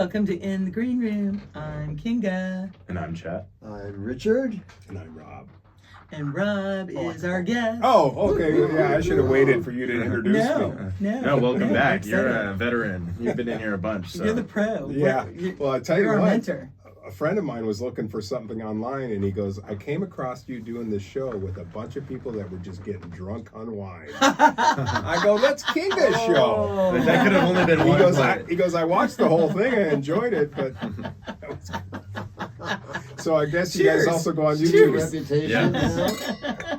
Welcome to In the Green Room. I'm Kinga. And I'm Chet. I'm Richard. And I'm Rob. And Rob is our guest. Oh, okay. Yeah, I should have waited for you to introduce me. No, welcome back. excited. You're a veteran. You've been in here a bunch. So. You're the pro. Yeah. Well, I tell you you're what. our mentor. A friend of mine was looking for something online, and he goes, "I came across you doing this show with a bunch of people that were just getting drunk on wine." I go, "That's Kinga's show." But that could have only been He one. goes, but- I watched the whole thing. I enjoyed it, but so I guess you guys Cheers. also go on Cheers. YouTube. Reputation. Yeah.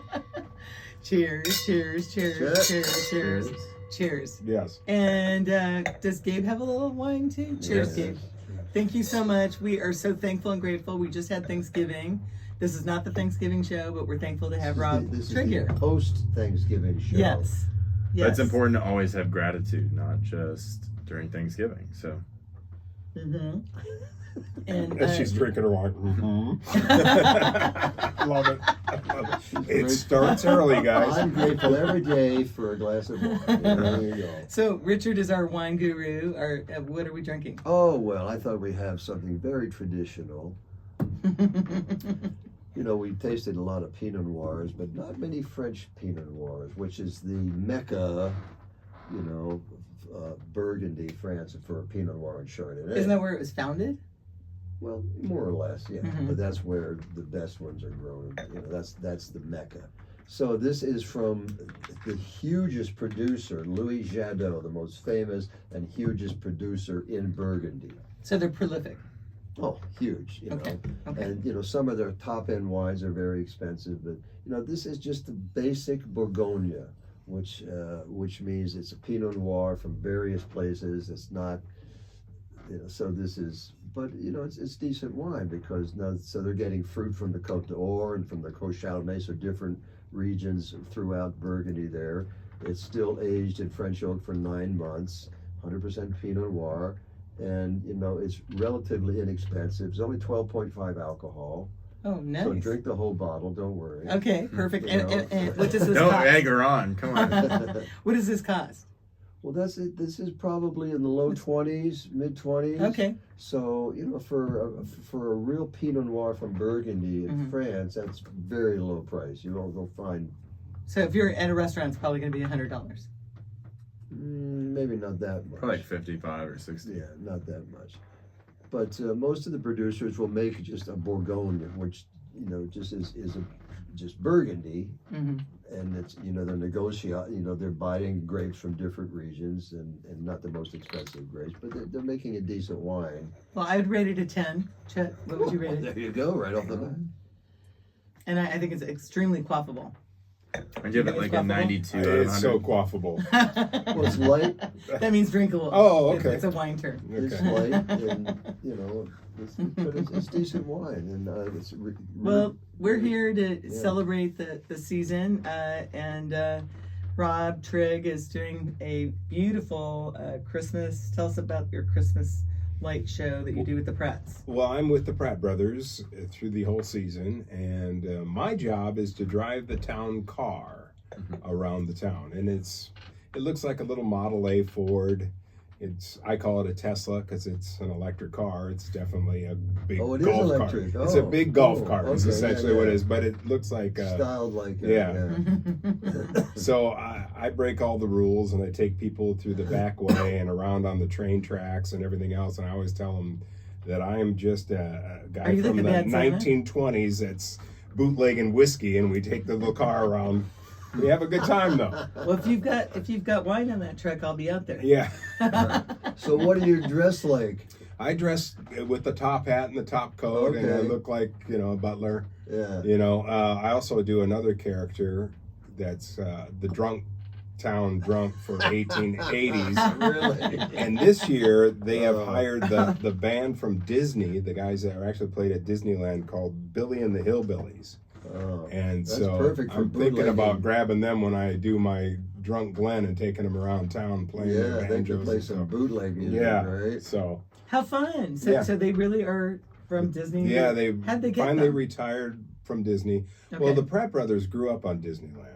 Cheers, cheers, cheers, cheers, cheers, cheers. Yes. And does Gabe have a little wine too? Cheers, Yes. Gabe. Thank you so much. We are so thankful and grateful. We just had Thanksgiving. This is not the Thanksgiving show, but we're thankful to have Rob This is Trygg here. the post-Thanksgiving show. Yes. But it's important to always have gratitude, not just during Thanksgiving. So. Mm-hmm. And And she's drinking her wine. Love it. It starts early, guys. I'm grateful every day for a glass of wine. There you go. So Richard is our wine guru. What are we drinking? Oh, well, I thought we'd have something very traditional. You know, we tasted a lot of Pinot Noirs, but not many French Pinot Noirs, which is the mecca, you know, Burgundy, France, for Pinot Noir and Chardonnay. Isn't that where it was founded? Well, more or less, yeah. Mhm. But that's where the best ones are grown. You know, that's the mecca. So this is from the hugest producer, Louis Jadot, the most famous and hugest producer in Burgundy. So they're prolific. Oh, huge! You Okay. know, Okay. and you know some of their top end wines are very expensive, but you know this is just the basic Bourgogne, which means it's a Pinot Noir from various places. It's not, you know, so this is. But you know, it's decent wine because now, so they're getting fruit from the Côte d'Or and from the Côte Chardonnay, so different regions throughout Burgundy there. It's still aged in French oak for 9 months, 100% Pinot Noir, and you know it's relatively inexpensive. It's only 12.5 alcohol, Oh, nice. so drink the whole bottle. Don't worry. Okay, perfect. You know. And what does this Don't cost? egg her on. Come on. What does this cost? Well, that's it. This is probably in the low 20s, mid 20s. Okay. So you know, for a real Pinot Noir from Burgundy in Mhm. France, that's very low price. You won't go find So if you're at a restaurant, it's probably going to be $100. maybe not that much. Probably like 55 or 60. Yeah, not that much. But most of the producers will make just a Bourgogne, which you know just is just Burgundy, Mm-hmm. and it's you know they're buying grapes from different regions and not the most expensive grapes, but they're making a decent wine. Well, I would rate it a 10. Chet, what would you rate it? There you go, right off the bat. And I think it's extremely quaffable. I give it like a 92 out of 100. It's so quaffable. Well, it's light. That means drinkable. Oh, okay. It's a wine term. It's Okay. light, and you know, but it's decent wine, and it's Well, we're here to Yeah. celebrate the season, and Rob Trygg is doing a beautiful Christmas. Tell us about your Christmas light show that you do with the Pratts. Well, I'm with the Pratt brothers through the whole season, and my job is to drive the town car around the town. And it looks like a little Model A Ford. I call it a Tesla because it's an electric car. It's definitely a big Oh, it is golf electric. car. It's a Oh, big golf cool. car. Is Okay, essentially yeah, what it yeah. is. But it looks like styled like yeah. So I break all the rules, and I take people through the back way and around on the train tracks and everything else. And I always tell them that I am just a Are guy you from like the a bad Santa? 1920s that's bootlegging whiskey, and we take the little car around. We have a good time though. Well, if you've got wine on that truck, I'll be out there. Yeah, So what do you dress like? I dress with the top hat and the top coat, and I Okay. look like a butler. Yeah. You know, I also do another character that's the town drunk for 1880s. Really? And this year they have Oh. hired the band from Disney, the guys that are actually played at Disneyland, called Billy and the Hillbillies. Oh, And that's so perfect for I'm thinking bootlegging. about grabbing them when I do my drunk Glen and taking them around town playing yeah, their they could banjos play and some stuff. bootleg music, Yeah, right? so How fun! So, Yeah. so they really are from Disney. yeah, they How'd they get finally them? retired from Disney. Okay. Well, the Pratt brothers grew up on Disneyland.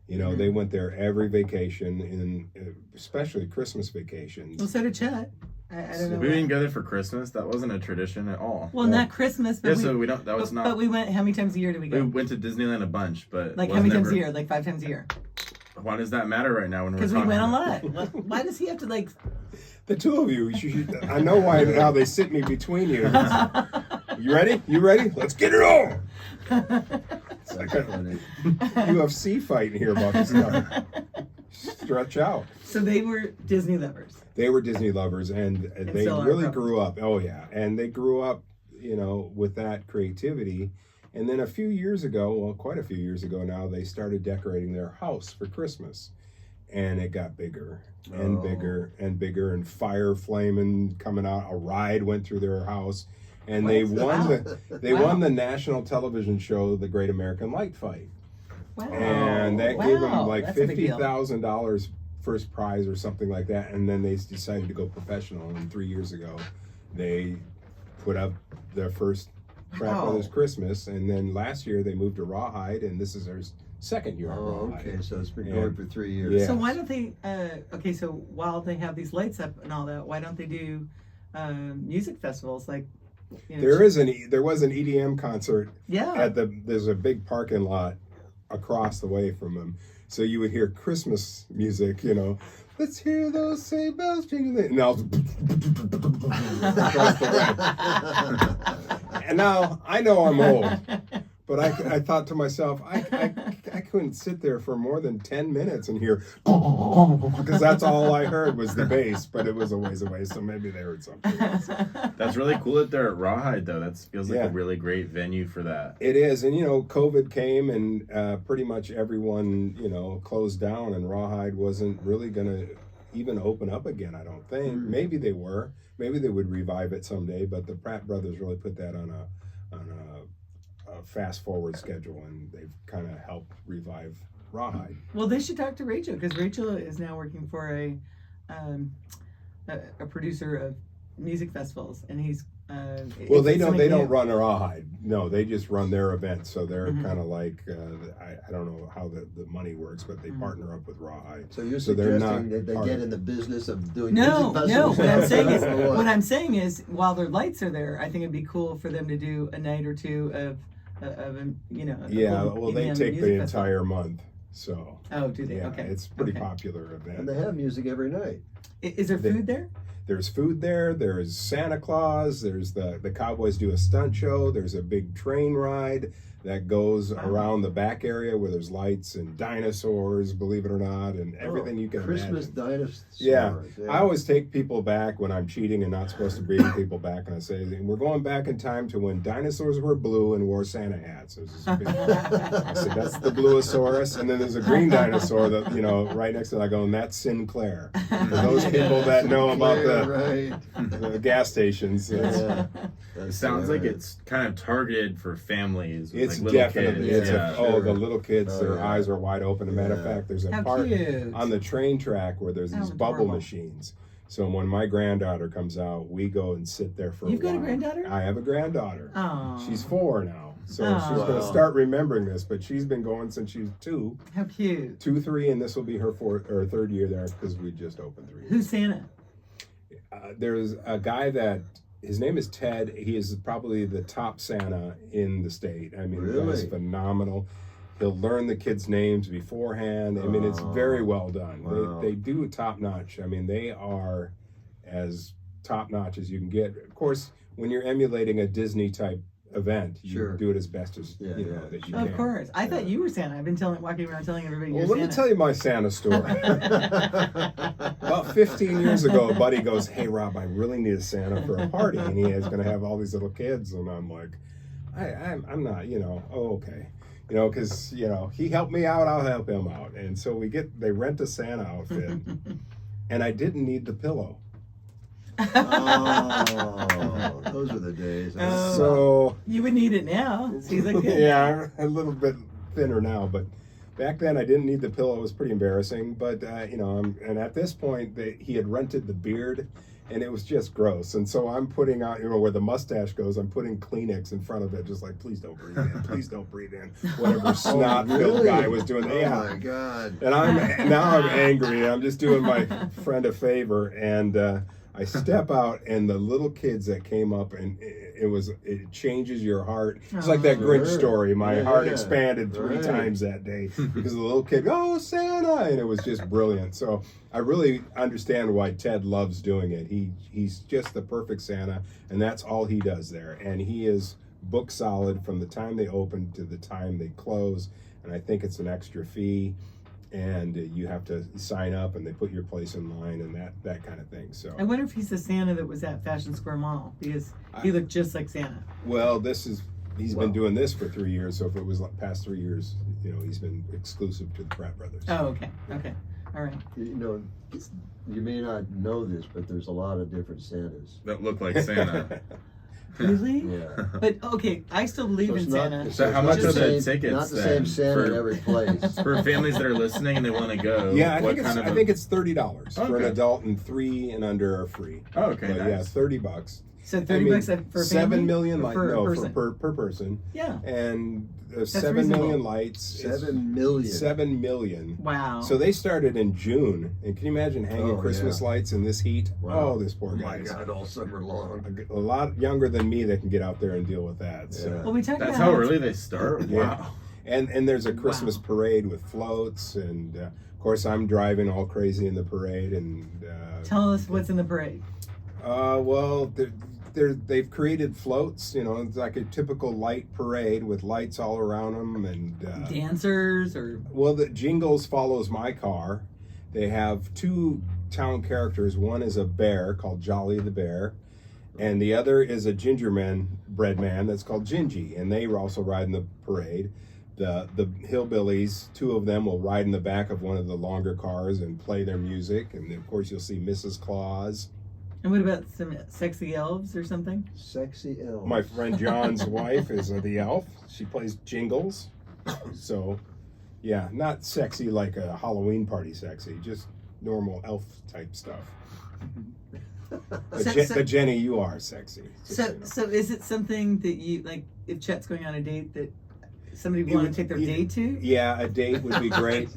You know, Mhm. they went there every vacation, especially Christmas vacations. Well, so did Chet. I don't know. We didn't go there for Christmas. That wasn't a tradition at all. Well, not Christmas, but Yeah, so we don't. That was not. But we went. How many times a year do we We go? went to Disneyland a bunch, but Like was how many times never- a year? Like 5 times a year? Why does that matter right now when we're Because we talking? went a lot. Why does he have to like? The two of you, I know why how they sit me between you. You ready? You ready? Let's get it on. It's like a Funny. UFC fight in here about this stuff. Stretch out. So they were Disney lovers. They were Disney lovers, and they still are, really probably. grew up. Oh yeah, and they grew up, with that creativity. And then a few years ago, well, quite a few years ago now, they started decorating their house for Christmas, and it got bigger and bigger and bigger, and fire flaming coming out. A ride went through their house, and they won won the national television show, The Great American Light Fight. Wow. And that gave them like That's a big deal. $50,000 first prize or something like that. And then they decided to go professional. And 3 years ago, they put up their first Pratt Wow. Brothers Christmas. And then last year they moved to Rawhide, and this is their second year at Oh, Rawhide. okay. So it's been Yeah. going for 3 years. Yeah. So why don't they? Okay, so while they have these lights up and all that, why don't they do music festivals like? There was an EDM concert Yeah. there's a big parking lot across the way from them. So you would hear Christmas music, let's hear those sleigh bells jingling. And across the way. And now I know I'm old, but I thought to myself, I couldn't sit there for more than 10 minutes and hear, because that's all I heard was the bass, but it was a ways away, so maybe they heard something else. That's really cool that they're at Rawhide, though. That feels like Yeah. a really great venue for that. It is, and COVID came, and pretty much everyone, closed down, and Rawhide wasn't really going to even open up again, I don't think. Maybe they were. Maybe they would revive it someday, but the Pratt brothers really put that on a fast forward schedule, and they've kind of helped revive Rawhide. Well, they should talk to Rachel because Rachel is now working for a producer of music festivals, and he's. Well, they don't run Rawhide. No, they just run their events. So they're kind of like I don't know how the money works, but they partner up with Rawhide. So you're So they're suggesting not that they part get of in the business of doing No. music festivals? What I'm saying is, while their lights are there, I think it'd be cool for them to do a night or two of a Yeah, cool well, they EDM take the music festival. entire month. So Oh, do they? yeah, Okay. it's a pretty Okay. popular And event. they have music every night. Is there food there? There's food there. There's Santa Claus. There's the Cowboys do a stunt show. There's a big train ride that goes around the back area where there's lights and dinosaurs, believe it or not, and everything you can Christmas imagine. dinosaurs. Yeah. I always take people back when I'm cheating and not supposed to bring people back, and I say, we're going back in time to when dinosaurs were blue and wore Santa hats. There's this big, I said, that's the Bluosaurus, and then there's a green dinosaur that, right next to it. I go, and that's Sinclair. For those people that know about the gas stations. Yeah. It sounds like it's kind of targeted for families. With It's like little definitely, kids. yeah. the little kids, Oh, their yeah. eyes are wide open. As a matter of Yeah. fact, there's a How part cute. on the train track where there's How these bubble adorable. machines. So when my granddaughter comes out, we go and sit there for You've a got a while. granddaughter? I have a granddaughter. Oh, She's 4 now. So Oh. she's going Wow. to start remembering this, but she's been going since she was 2, how cute. 3, and this will be her 4th or 3rd year there because we just opened 3 years. Who's Santa? There's a guy that his name is Ted. He is probably the top Santa in the state. I mean, the guy's Really? phenomenal. He'll learn the kids' names beforehand. I mean, it's very well done. Wow. They do top notch. I mean, they are as top notch as you can get. Of course, when you're emulating a Disney type event, you Sure. do it as best as Yeah, you know yeah, that you sure. Of can. course. I thought you were Santa. I've been walking around telling everybody Well, you're let me Santa. tell you my Santa story. About 15 years ago, a buddy goes, "Hey, Rob, I really need a Santa for a party, and he is going to have all these little kids." And I'm like, I'm not, oh, okay. Because, he helped me out, I'll help him out. And so they rent a Santa outfit, and I didn't need the pillow. Oh, those were the days. Oh. So, You would need it now. See, look good. yeah, I'm a little bit thinner now, but back then I didn't need the pillow. It was pretty embarrassing, but and at this point he had rented the beard, and it was just gross. And so I'm putting out, where the mustache goes, I'm putting Kleenex in front of it, just like, please don't breathe in, please don't breathe in. Whatever snot-filled really? guy was doing. Oh Yeah. my God. And I'm angry. I'm just doing my friend a favor, and I step out, and the little kids that came up, and it changes your heart. It's like that Grinch story. My heart expanded 3 times that day because the little kid, oh, Santa, and it was just brilliant. So I really understand why Ted loves doing it. He's just the perfect Santa, and that's all he does there. And he is book solid from the time they open to the time they close. And I think it's an extra fee. And you have to sign up, and they put your place in line, and that kind of thing. So I wonder if he's the Santa that was at Fashion Square Mall, because he looked just like Santa. Well, he's been doing this for 3 years. So if it was like past 3 years, he's been exclusive to the Pratt brothers. Oh, okay, all right. You may not know this, but there's a lot of different Santas. That look like Santa. Really? Yeah. But okay, I still believe in Santa. So how much are the Not tickets the same then Santa in every place. for families that are listening and they want to go? Yeah, I what think it's $30 for an Okay. adult, and 3 and under are free. Oh, okay, But nice. yeah, $30. So $30 for 7 million lights. per No, person. per person. Yeah. And That's 7 reasonable. million lights. 7 million. 7 million. Wow. So they started in June, and can you imagine hanging Christmas lights in this heat? Wow. Oh, this poor Oh guy. my God, all summer long. A lot younger than me that can get out there and deal with that. So. Well, we talked That's about how early they start? Yeah. Wow. And there's a Christmas parade with floats, and of course I'm driving all crazy in the parade. And Tell us what's in the parade. well, they've created floats. It's like a typical light parade with lights all around them, and Dancers or well, the Jingles follows my car. They have 2 town characters. One is a bear called Jolly the Bear, and the other is a gingerbread man that's called Gingy, and they also ride in the parade. The hillbillies, 2 of them will ride in the back of one of the longer cars and play their music, and of course you'll see Mrs. Claus. And what about some sexy elves or something? Sexy elves. My friend John's wife is the elf. She plays Jingles. So, yeah, not sexy like a Halloween party sexy, just normal elf type stuff. But Jenny, you are sexy. So is it something that you, like, if Chet's going on a date, that somebody would want to take their date to? Yeah, a date would be great.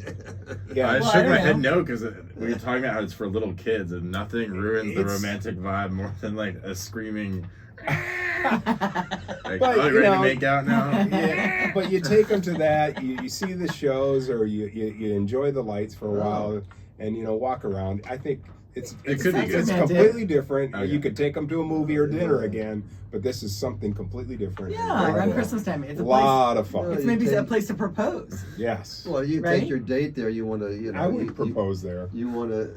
Yeah, I Well, shook I my don't head know. no, because we were talking about how it's for little kids, and nothing ruins the romantic vibe more than like a screaming. Like, But, oh, you ready to make out now? yeah, but you take them to that. You see the shows, or you enjoy the lights for a while, and walk around. I think it could be good. It's completely different. Oh, You yeah. could take them to a movie or dinner again, but this is something completely different. Yeah, around Christmas time. It's A a lot of place. fun. It's You maybe a take- place to propose. Yes, Well, you Right? take your date there. You want to, I would propose there. You want to.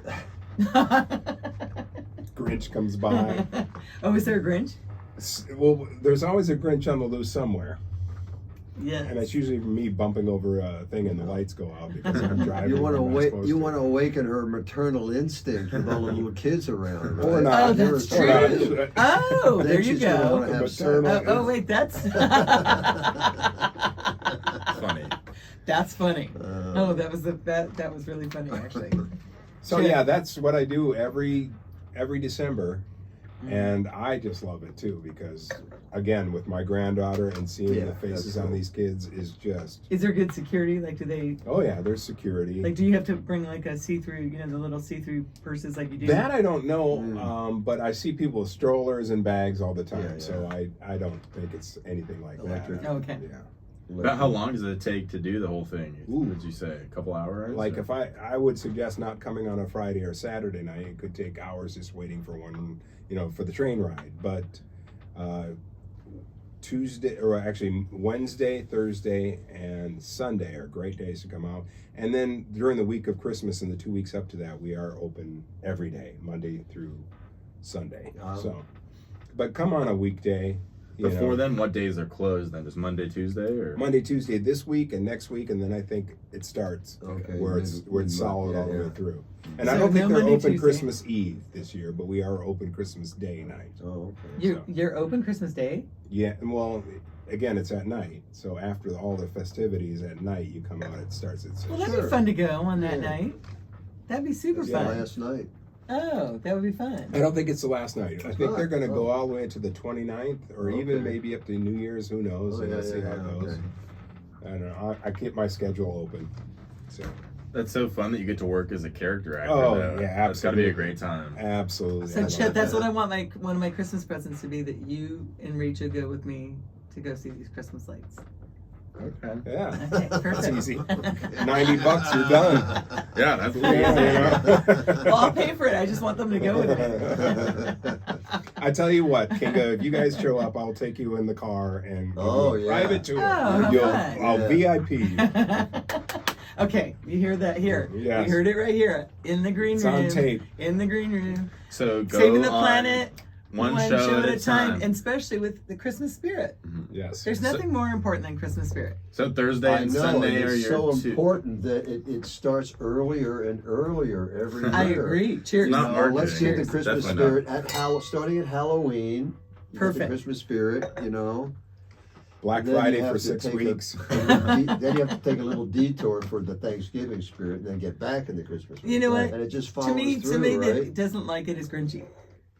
Grinch comes by. Oh, is there a Grinch? Well, there's always a Grinch on the loose somewhere. Yeah. And it's usually me bumping over a thing and the lights go out because I'm driving. You want to where I'm not supposed You to. want to awaken her maternal instinct with all the little kids around. Or right? not. Oh, Give her that's some true. idea. Oh, Then there you she's gonna go. wanna have Maternal sex. Oh, wait, that's Funny. that's funny. Uh, Oh, that was really funny, actually. So yeah, that's what I do every December, and I just love it too because again with my granddaughter and seeing Yeah, the faces that's on cool. these kids is just Is there good security? Like, do they oh yeah, there's security. do you have to bring like a see-through, the little see-through purses like you do? That I don't know, Mm. but I see people with strollers and bags all the time, Yeah, yeah. so I don't think it's anything like Electric. that. Oh, okay. Yeah. About how long does it take to do the whole thing? Ooh. Would you say a couple hours? Like or- if I would suggest not coming on a Friday or Saturday night. It could take hours just waiting for one, for the train ride. But Tuesday, or actually Wednesday, Thursday, and Sunday are great days to come out. And then during the week of Christmas and the 2 weeks up to that, we are open every day, Monday through Sunday. So, but come on a weekday. Before then, what days are closed then? Just Monday, Tuesday, or Monday, Tuesday this week and next week, and then I think it starts Okay. where it's solid all the way yeah. through. And So I don't think no they're Monday, open Tuesday. Christmas Eve this year, but we are open Christmas Day night. Oh, okay. You're open Christmas Day? Yeah, and well, again, it's at night. So after all the festivities at night, you come out. It starts at 6. Well, that'd Sure. be fun to go on that Yeah. night. That'd be super Yeah, fun. last night. Oh, that would be fun. I don't think it's the last night. I think not? they're going to go Oh. all the way to the 29th, or even Okay. maybe up to New Year's. Who knows? Oh, And yeah, we'll see yeah, how it yeah, goes. okay. I don't know. I keep my schedule open. So That's so fun that you get to work as a character actor. Oh, though. yeah, That's got to be a absolutely. great time. Absolutely. So Chet, that's what I want one of my Christmas presents to be, that you and Rachel go with me to go see these Christmas lights. Okay. Yeah. Okay, perfect. That's easy. $90, you're done. Yeah, that's Yeah, Well, I'll pay for it. I just want them to go with me. I tell you what, Kinga, if you guys show up, I'll take you in the car and give Oh, you a yeah. private tour. Oh, how fun. I'll Yeah. VIP. Okay, you hear that here? Yes. You heard it right here in the green It's room. on tape. In the green room. So go Saving the on planet. one show at a time. and especially with the Christmas spirit. Yes. There's nothing more important than Christmas spirit. So Thursday I and know, Sunday and are it's your so two. important that it starts earlier and earlier every year. I agree. Cheers. Not You know, let's marketing. get the Christmas Definitely spirit at starting at Halloween. You get Perfect. the Christmas spirit, you know. Black Then you Friday have for to 6 take weeks. then you have to take a little detour for the Thanksgiving spirit, and then get back in the Christmas spirit. You know what? And it just follows To me through, right? that doesn't like it is grinchy.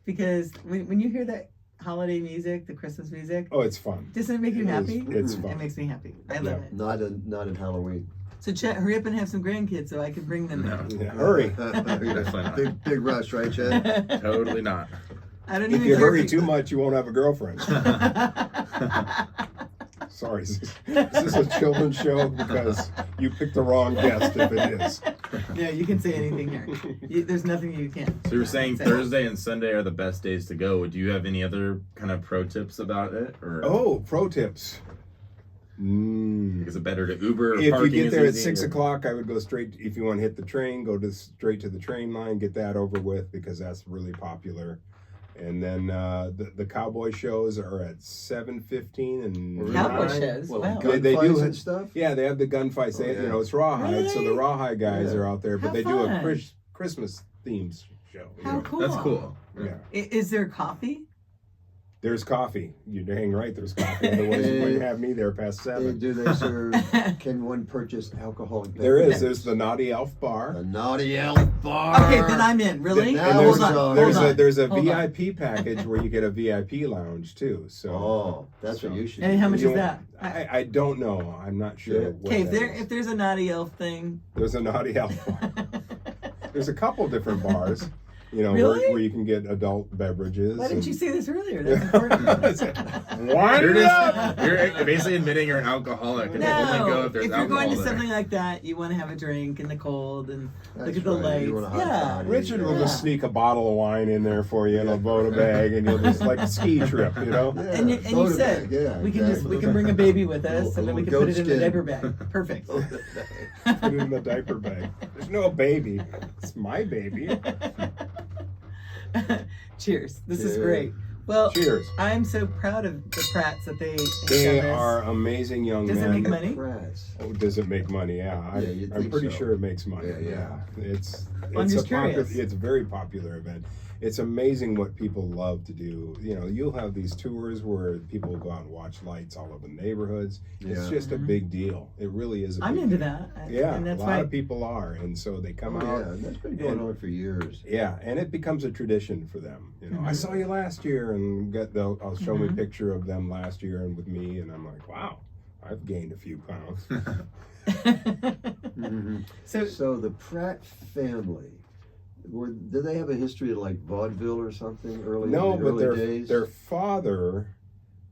Because when you hear that holiday music, the Christmas music, Oh, it's fun. doesn't it make you It is- happy? It's It fun. makes me happy. I love it. Not in Halloween. So Chet, hurry up and have some grandkids so I can bring them No, in. Yeah, hurry. Definitely not. big rush, right, Chad? Totally not. I don't If even you care hurry if too much, you won't have a girlfriend. Sorry, is this a children's show? Because you picked the wrong guest if it is. Yeah, you can say anything here. There's nothing you can't. So you were saying Say. Thursday and Sunday are the best days to go. Do you have any other kind of pro tips about it? Or Oh, pro tips. is it better to Uber? Or If you parking get is there at easy, 6 or- o'clock, I would go straight. If you want to hit the train, go straight to the train line, get that over with because that's really popular. And then the cowboy shows are at 7:15 and Cowboy 9. shows. Well, Wow. gunfights They do and have- stuff. Yeah, they have the gunfights. Oh, They, yeah. You know, it's rawhide, so the Really? rawhide guys Yeah. are out there, but How they do a fun. Christmas themed show. you How know. cool. That's cool. Yeah. Is there coffee? There's coffee. You're dang right. There's coffee. Otherwise, you wouldn't have me there past 7. Do they serve? Can one purchase alcoholic There beverages? is. There's the Naughty Elf bar. A naughty elf bar. Okay, then I'm in. Really? Now And we're Hold on. talking. Hold on. there's a Hold on. VIP package where you get a VIP lounge too. So Oh, that's what you should. And do. how much you is know, that? I don't know. I'm not sure. Yeah. what Okay, that is. if there's a naughty elf thing. There's a Naughty Elf bar. There's a couple different bars. You know, Really? where you can get adult beverages. Why didn't and- you say this earlier? That's important. Why You're, not? you're basically admitting you're an alcoholic. And only go No, if there's if you're alcohol going to there. something like that, you want to have a drink in the cold and That's look at the right. lights. You want a hot Yeah. toddy. Richard will Yeah. just sneak a bottle of wine in there for you in a Voda bag, and you'll just like a ski trip, you know. Yeah, And you soda said bag, yeah, we can just exactly. we can bring a baby with us, A and then we can little put it in goat the skin. diaper bag. Perfect. Put it in the diaper bag. There's no baby. It's my baby. Cheers. This is Cheers. great. Well, Cheers. I'm so proud of the Pratts that they They have done this. are amazing young Does it men. make money? Prats. Oh, does it make money? Yeah, Yeah, you'd I'm think pretty so. sure it makes money. Yeah. It's I'm it's just a popular. curious. It's a very popular event. It's amazing what people love to do. You know, you'll have these tours where people go out and watch lights all over neighborhoods. It's Yeah. just a big deal. It really is. I'm big into deal. that. Yeah, and that's a lot why. of people are, and so they come Oh, out. yeah, and that's been going and- on for years. Yeah, and it becomes a tradition for them. You know, I Mhm. saw you last year, and I'll show me a Mhm. picture of them last year and with me, and I'm like, wow, I've gained a few pounds. Mhm. So So the Pratt family, did they have a history of like vaudeville or something early No, in the but early days? their father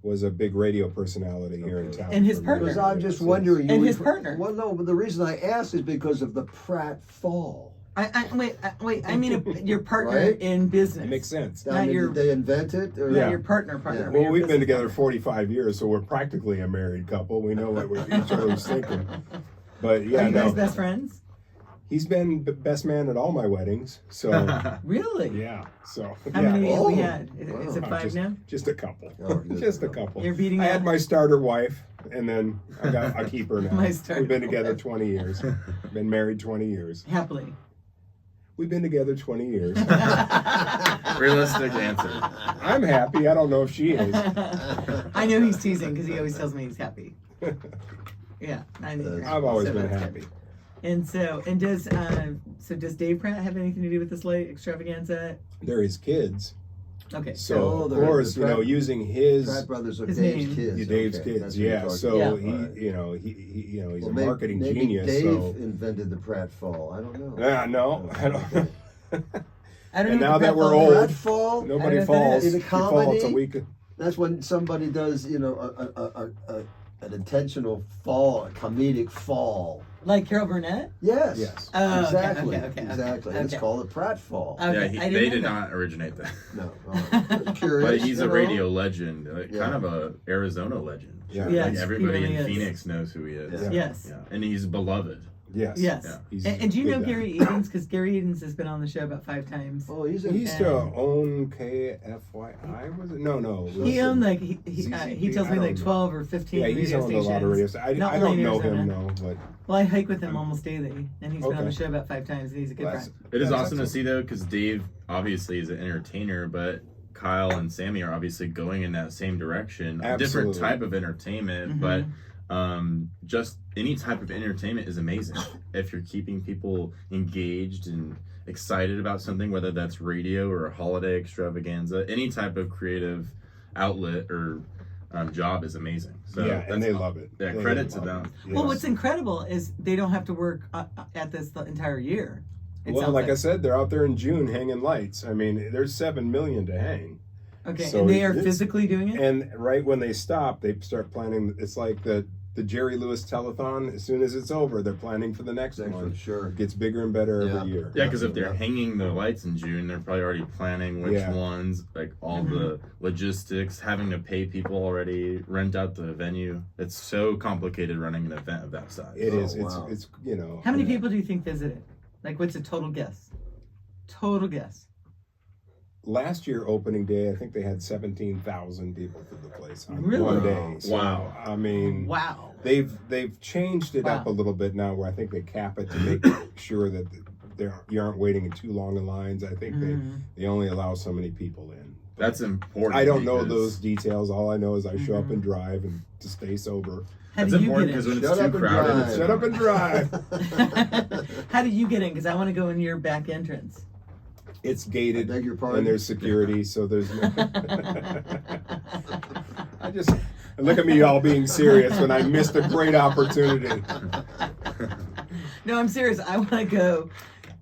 was a big radio personality here in Okay. town. And his for partner. Because many I'm just years. wondering. And you his would- partner. Well, no, but the reason I asked is because of the Pratt fall. wait. I mean, your partner Right? in business. It makes sense. I Not mean, your- did they invent it? Or? Not Yeah. your partner. Yeah. but Well, your we've been business together partner. 45 years, so we're practically a married couple. We know what each other's thinking. But Are yeah, you guys no, best friends? he's been best man at all my weddings. So Really? yeah, so How yeah. many have we Oh, had? Is it wow. 5 now? Just a couple. Oh, just just a a couple. You're beating I that. had my starter wife, and then I keep her now. My starter We've been together wife. 20 years. Been married 20 years. Happily. We've been together 20 years. Realistic answer. I'm happy. I don't know if she is. I know he's teasing because he always tells me he's happy. Yeah, I know. you're I've I've always so been that's happy. good. And does Dave Pratt have anything to do with this light extravaganza? They're his kids. Okay. So Oh, of the course, Pratt- using his Pratt brothers are His Dave's name. kids. Dave's Okay, kids, that's what you're yeah. talking So about. he, Right. he's Well, a marketing maybe genius. Dave So invented the Pratt fall. I don't know. no, I don't. Okay. I don't And know now what the that we're Pratt old, Pratt fall. nobody I don't know what that falls. is. In a You fall, it's a comedy? week. That's when somebody does, an intentional fall, a comedic fall. Like Carol Burnett? Yes. Yes. Oh, okay, exactly. okay. Exactly. It's Okay. called a Pratt fall. Okay, Yeah, I didn't they know did that. not originate that. No. I'm curious. But he's you a know? radio legend, Yeah. kind of a Arizona legend. Yeah. Yes, Like he everybody really in is. Phoenix knows who he is. Yeah. Yes. Yeah, and he's beloved. Yes. Yes. Yeah. He's And do you big know guy. Gary Edens? Because Gary Edens has been on the show about 5 times. Oh, he's He in. used to own KFYI, was it? No. He owned like he ZZP? tells I me don't like know. 12 or 15 Yeah, he's radio owned a stations. lot of radio stations. Not I only don't in know him, Arizona. no, but Well, I hike with him almost daily, and he's been on the Okay. show about 5 times, and he's a good Well, friend. It is That's awesome to excellent. see though, because Dave obviously is an entertainer, but Kyle and Sammy are obviously going in that same direction. A different Absolutely. type of entertainment, but just any type of entertainment is amazing if you're keeping people engaged and excited about something, whether that's radio or a holiday extravaganza. Any type of creative outlet or job is amazing. So yeah, and that's- they love it. Yeah, They credit to love them. it. Well, Yes. what's incredible is they don't have to work at this the entire year. It Well, sounds like I said, they're out there in June hanging lights. I mean, there's 7 million to hang. Okay, so and they are it's- physically doing it? And right when they stop, they start planning. It's like the Jerry Lewis telethon. As soon as it's over, they're planning for the next Next one. one, sure. It gets bigger and better Yeah. every year. Yeah, because if they're Yeah. hanging the lights in June, they're probably already planning which Yeah. ones, like all the logistics, having to pay people already, rent out the venue. It's so complicated running an event of that size. It is. Oh, wow. It's How many yeah. people do you think visited? Like, what's a total guess? Total guess. Last year opening day, I think they had 17,000 people to the place on Really? one day. So, Wow. I mean, Wow. they've changed it up Wow. a little bit now, where I think they cap it to make sure that you aren't waiting in too long in lines. I think they only allow so many people in. That's important. I don't know because those details. All I know is I show up and drive and to stay sober. How It's do you important get because in? when Shut it's up too and crowded, drive. it's Shut up and drive. How do you get in? Because I want to go in your back entrance. It's I gated beg your pardon. and there's security, so there's no. I just look at me all being serious when I missed a great opportunity. No, I'm serious. I want to go.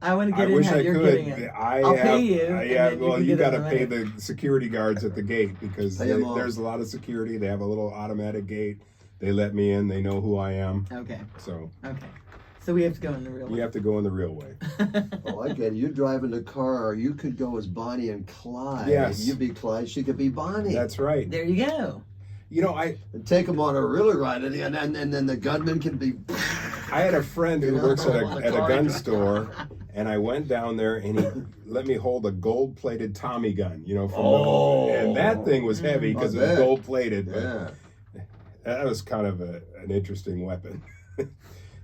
I want to I get in wish how I you're could. getting in. I'll pay you, and Yeah, then you well, can you get got to in pay later. the security guards at the gate because Pay 'em off. there's a lot of security. They have a little automatic gate. They let me in. They know who I am. Okay. So Okay. So we have to go in the real you way. have to go in the real way. Oh, I get it. You're driving the car. You could go as Bonnie and Clyde. Yes. You'd be Clyde. She could be Bonnie. That's right. There you go. You know, I And take them on a really ride, and then the gunman can be. had a friend who You know, works at on the a car. gun store, and I went down there and he let me hold a gold-plated Tommy gun. You know, Oh. and that thing was heavy because it was bet. gold-plated. But Yeah. that was kind of an interesting weapon.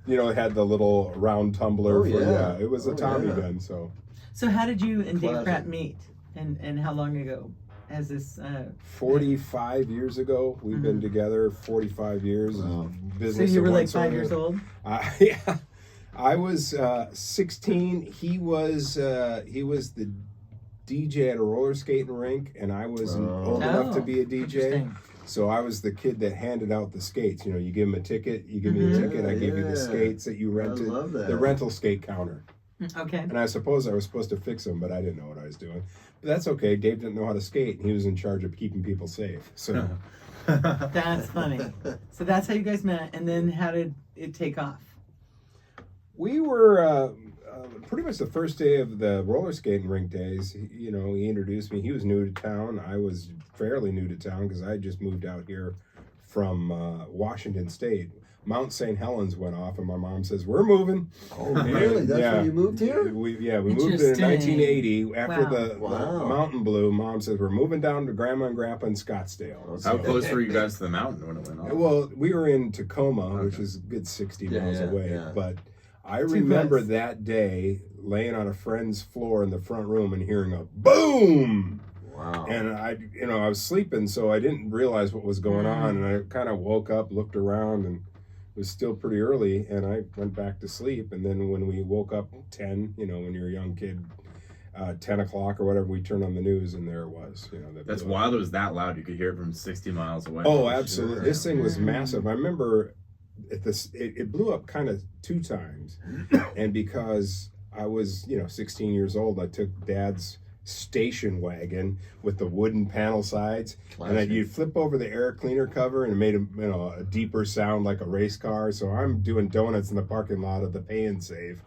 You know, it had the little round tumbler. Oh, for, yeah. It was a Oh, Tommy yeah. gun. So So how did you and Dave Classic. Pratt meet? And how long ago has this? 45 years ago, we've been together 45 years. Wow. So Business you of were one like sort 5 or years old. Yeah, I was 16. He was the DJ at a roller skating rink, and I was old enough to be a DJ. Interesting. So I was the kid that handed out the skates. You know, you give him a ticket, you give me a ticket, I give you the Yeah. skates that you rented. love that. The rental skate counter. Okay. And I suppose I was supposed to fix them, but I didn't know what I was doing. But that's okay. Dave didn't know how to skate, and he was in charge of keeping people safe. So. That's funny. So that's how you guys met, and then how did it take off? We were pretty much the first day of the roller skating rink days. You know, he introduced me. He was new to town. I was fairly new to town because I had just moved out here from Washington State. Mount St. Helens went off, and my mom says, "We're moving." Oh, really? That's when you moved here? We moved in Interesting. 1980 after Wow. the Wow. mountain blew. Mom says, "We're moving down to Grandma and Grandpa in Scottsdale." How close were you guys to the mountain when it went off? Well, we were in Tacoma, which Okay. is a good 60 Yeah, miles yeah, away. yeah. But I remember close. that day laying on a friend's floor in the front room and hearing a boom. Wow. And I was sleeping, so I didn't realize what was going on. And I kind of woke up, looked around, and it was still pretty early. And I went back to sleep. And then when we woke up 10, when you're a young kid, 10 o'clock or whatever, we turned on the news and there it was. That's wild. It was that loud. You could hear it from 60 miles away. Oh, absolutely. Sure. This thing was massive. I remember it blew up kind of 2 times. And because I was, 16 years old, I took Dad's station wagon with the wooden panel sides. Classic. And you'd flip over the air cleaner cover and it made a deeper sound like a race car. So I'm doing donuts in the parking lot of the Pay and Save.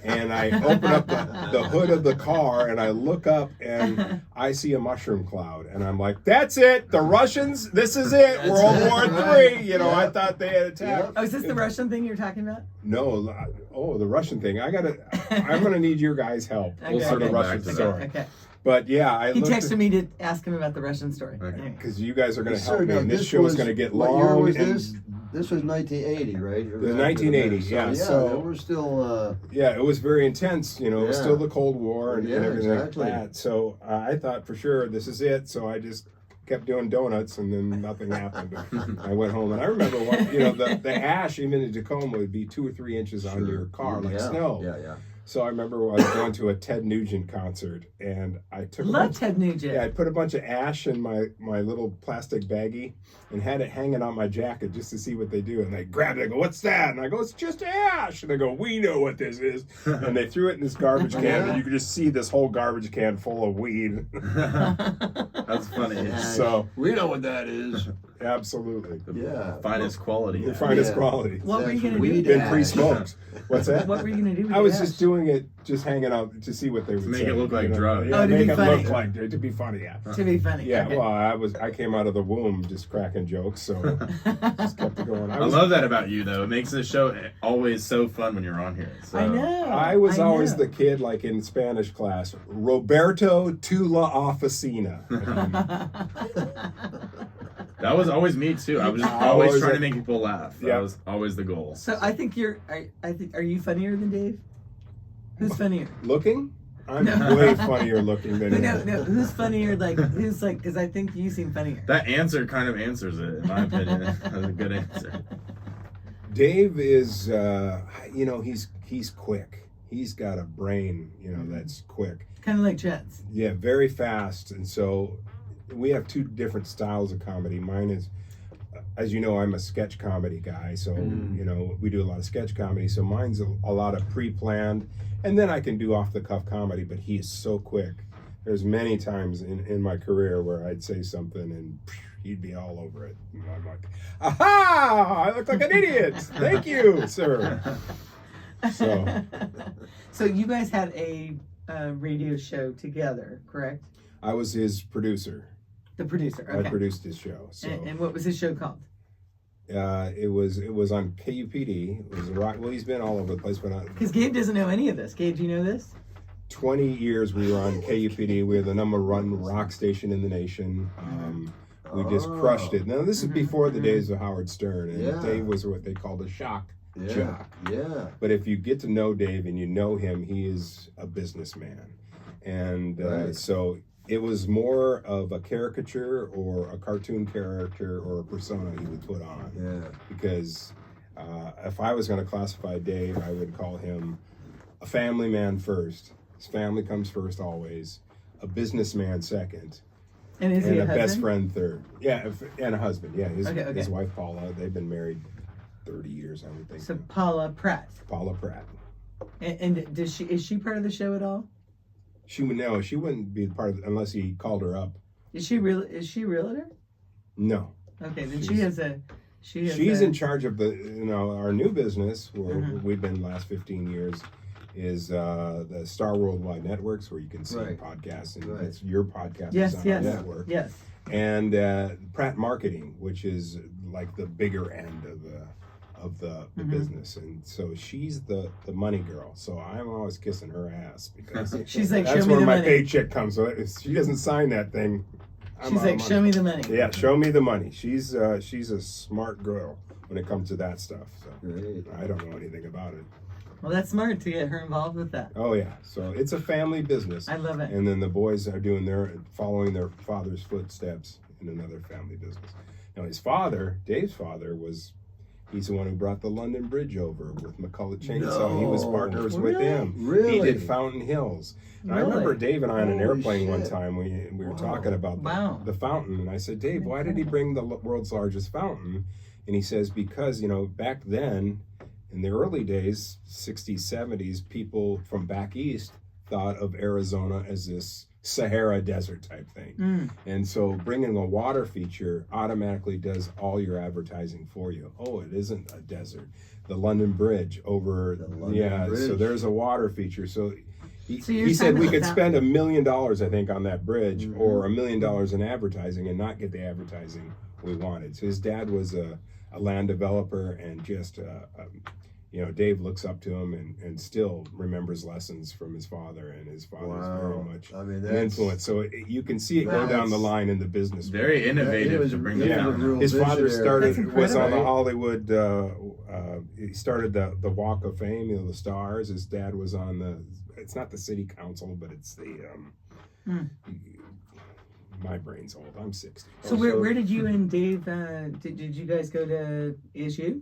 And I open up the hood of the car and I look up and I see a mushroom cloud. And I'm like, that's it. The Russians, this is it. World War III. I thought they had attacked. Oh, is this the Russian thing you're talking about? No. Oh, the Russian thing. I'm going to need your guys' help. Okay. For the Russian story. Okay. But yeah, he texted me to ask him about the Russian story. Because you guys are going to help me. And this show is going to get long. What year was this? This was 1980, right? It was 1980, yeah. So we're still... yeah, it was very intense, it was still the Cold War and everything exactly. like that. So I thought for sure this is it. So I just kept doing donuts and then nothing happened. I went home and I remember the ash even in Tacoma would be 2 or 3 inches on your car like snow. Yeah. So I remember I was going to a Ted Nugent concert, and I took Ted Nugent. Yeah, I put a bunch of ash in my little plastic baggie and had it hanging on my jacket just to see what they do. And they grabbed it. I go, "What's that?" And I go, "It's just ash." And they go, "We know what this is." And they threw it in this garbage can, and you could just see this whole garbage can full of weed. That's funny. So we know what that is. Absolutely. The finest quality. The finest quality. What were you going to do? Been pre-smoked. What's that? What were you going to do with I was just doing it, just hanging out to see what they would say. Make it look like drugs. Yeah, to make be it funny. look like to be funny. Yeah. To be funny. Yeah. Okay. Well, I came out of the womb just cracking jokes, so just kept it going. I love that about you, though. It makes the show always so fun when you're on here. So. I know. I was always the kid, like in Spanish class, Roberto to la oficina. That was always me too. I was just always trying to make people laugh. That was always the goal. So I think are you funnier than Dave? Who's funnier? Looking? I'm way funnier looking than him. No. Who's funnier? Because I think you seem funnier. That answer kind of answers it, in my opinion. That's a good answer. Dave is, he's quick. He's got a brain, that's quick. Kind of like Chet's. Yeah, very fast. And so we have 2 different styles of comedy. Mine is, as you know, I'm a sketch comedy guy. So, we do a lot of sketch comedy. So mine's a lot of pre-planned. And then I can do off-the-cuff comedy, but he is so quick. There's many times in my career where I'd say something and he'd be all over it. And I'm like, aha! I look like an idiot. Thank you, sir. So you guys had a radio show together, correct? I was his producer. The producer. Okay. I produced his show. So. And what was his show called? It was on KUPD. It was well, he's been all over the place, but because Gabe doesn't know any of this. Gabe, do you know this? 20 years we were on KUPD. We were the #1 rock station in the nation. We just crushed it. Now this is before the days of Howard Stern, and Dave was what they called a shock jock. Yeah. But if you get to know Dave and you know him, he is a businessman, and so. It was more of a caricature or a cartoon character or a persona he would put on. Yeah. Because if I was going to classify Dave, I would call him a family man first. His family comes first always. A businessman second. And is he a husband? Best friend third. Yeah, and a husband. Yeah, his wife Paula. They've been married 30 years, I would think. So Paula Pratt. Paula Pratt. And is she part of the show at all? She wouldn't be part of it unless he called her up. Is she a realtor? No. Okay, then she's in charge of our new business where we've been the last 15 years is the Star Worldwide Networks where you can see podcasts and it's your podcast is on our network. Yes. And Pratt Marketing, which is like the bigger end of the business, and so she's the money girl. So I'm always kissing her ass because she's like, that's show me where the my money. Paycheck comes. So if she doesn't sign that thing, she's like, show me the money. Yeah, show me the money. She's a smart girl when it comes to that stuff. So I don't know anything about it. Well, that's smart to get her involved with that. Oh yeah, so it's a family business. I love it. And then the boys are following their father's footsteps in another family business. Now his father, Dave's father, He's the one who brought the London Bridge over with McCullough Chainsaw. He was No. partners with Really? him. Really? He did Fountain Hills. And I Really? remember Dave and I on an Holy airplane one shit. time. We were Wow. talking about Wow. the fountain, and I said, Dave, why did he bring the world's largest fountain? And he says, because, you know, back then, in the early days, 60s, 70s, people from back east thought of Arizona as this Sahara desert type thing. Mm. And so bringing a water feature automatically does all your advertising for you. Oh, it isn't a desert. The London Bridge over, The London so Bridge. there's a water feature. So So you're he said saying we that could that- spend $1 million, I think, on that bridge, Mhm. or $1 million in advertising and not get the advertising we wanted. So his dad was a land developer, and just you know, Dave looks up to him and still remembers lessons from his father, and his father's very much I mean, an that's influence. So you can see it go Wow. down the line in the business. Very He innovative was- to bring he the was a fountain. real His father visionary. started That's was on the incredible. Hollywood. He started the Walk of Fame, you know, the stars. His dad was on the. It's not the city council, but it's the. My brain's old. I'm 60. So where did you and Dave did you guys go to ASU?